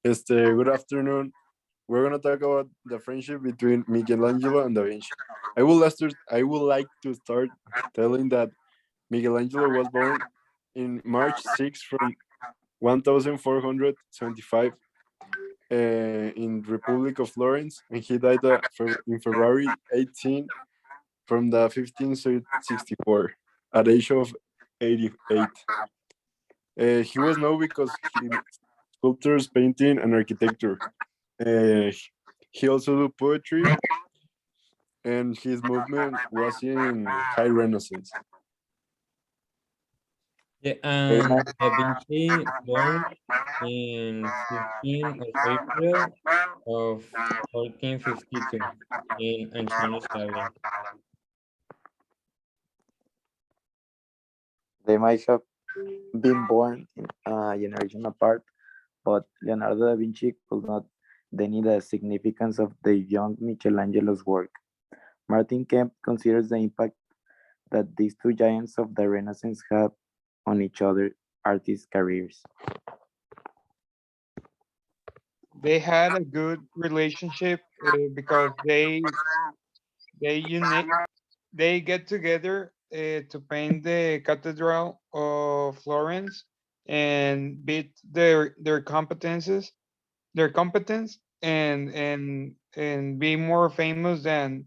Good afternoon. We're gonna talk about the friendship between Michelangelo and Da Vinci. I would like to start telling that Michelangelo was born in March 6th from 1475 in Republic of Florence, and he died in February 18 from the 1564 at the age of 88. He was known because he sculptures, painting, and architecture. Uh, he also do poetry, and his movement was in high Renaissance. Yeah, Uh, Da Vinci born in 15 of April of 1452 in ancient Italy. They might have been born in a generation apart, but Leonardo da Vinci could not deny the significance of the young Michelangelo's work. Martin Kemp considers the impact that these two giants of the Renaissance had on each other artists' careers. They had a good relationship because they unite they get together to paint the Cathedral of Florence and beat their competence, and be more famous than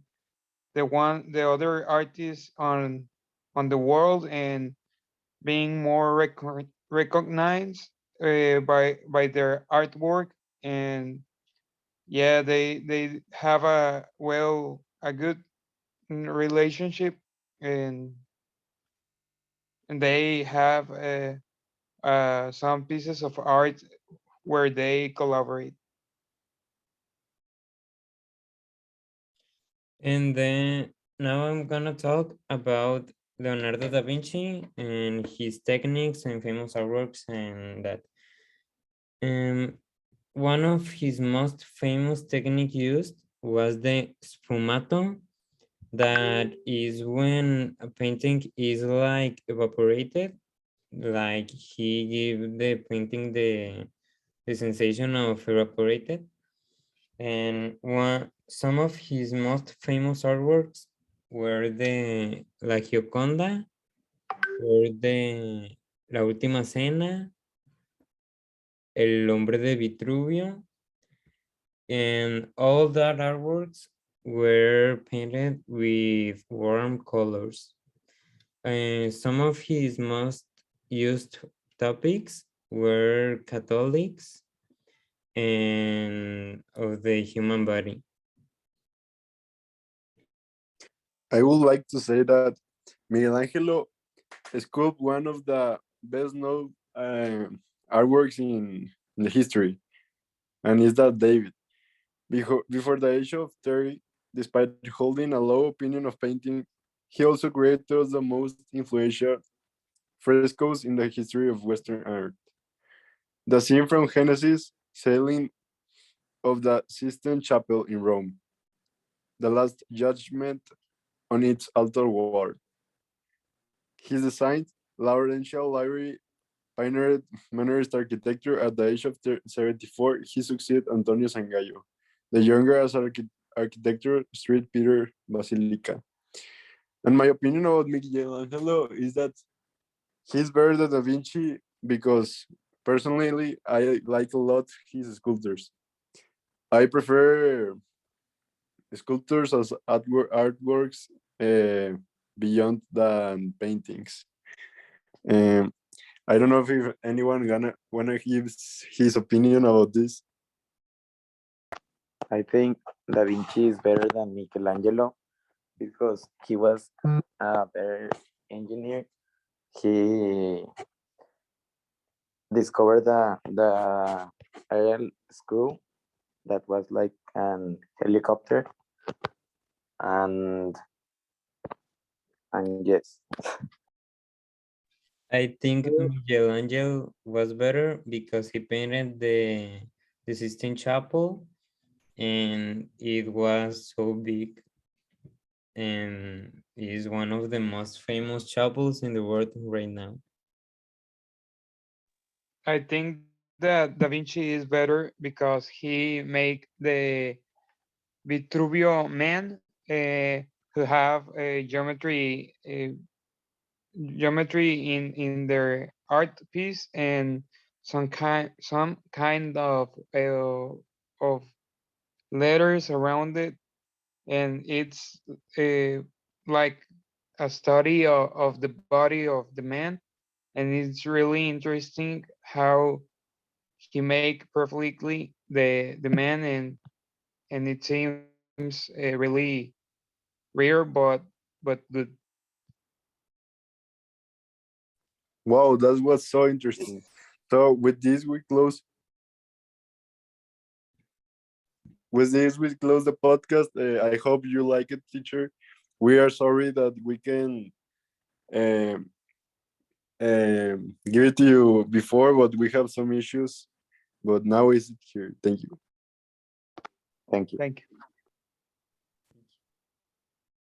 the other artists on the world, and being more recognized by their artwork. And yeah, they have a good relationship, and they have some pieces of art where they collaborate. And then now I'm gonna talk about Leonardo da Vinci and his techniques and famous artworks and that. Um, one of his most famous technique used was the sfumato, that is when a painting is like evaporated, like he give the painting the sensation of evaporated. And some of his most famous artworks were the La Gioconda, or the La Última Cena, El Hombre de Vitruvio, and all that artworks were painted with warm colors. Some of his most used topics were Catholics and of the human body. I would like to say that Michelangelo sculpted one of the best known artworks in the history, and is that David. Before the age of 30, despite holding a low opinion of painting, he also created the most influential frescoes in the history of Western art. The scene from Genesis, sailing of the Sistine Chapel in Rome, the Last Judgment on its altar wall. His designed Laurentian Library pioneered Mannerist architecture. At the age of 74, he succeeded Antonio Sangallo, the younger as architecture Street Peter Basilica. And my opinion about Michelangelo is that he's better than Da Vinci because personally I like a lot his sculptures. I prefer sculptures as artworks beyond than paintings. Um, I don't know if anyone gonna wanna give his opinion about this. I think Da Vinci is better than Michelangelo because he was a better engineer. He discovered the aerial screw that was like an helicopter, and yes. I think Michelangelo was better because he painted the Sistine Chapel, and it was so big, and is one of the most famous chapels in the world right now. I think that Da Vinci is better because he make the Vitruvio man who have a geometry in their art piece and some kind of letters around it, and it's like a study of the body of the man, and it's really interesting how he make perfectly the man, and it seems really rare but good. Wow, that was so interesting. So with this we close. With this we close the podcast. I hope you like it, teacher. We are sorry that we can um, give it to you before, but we have some issues. But now is it here. Thank you. Thank you. Thank you.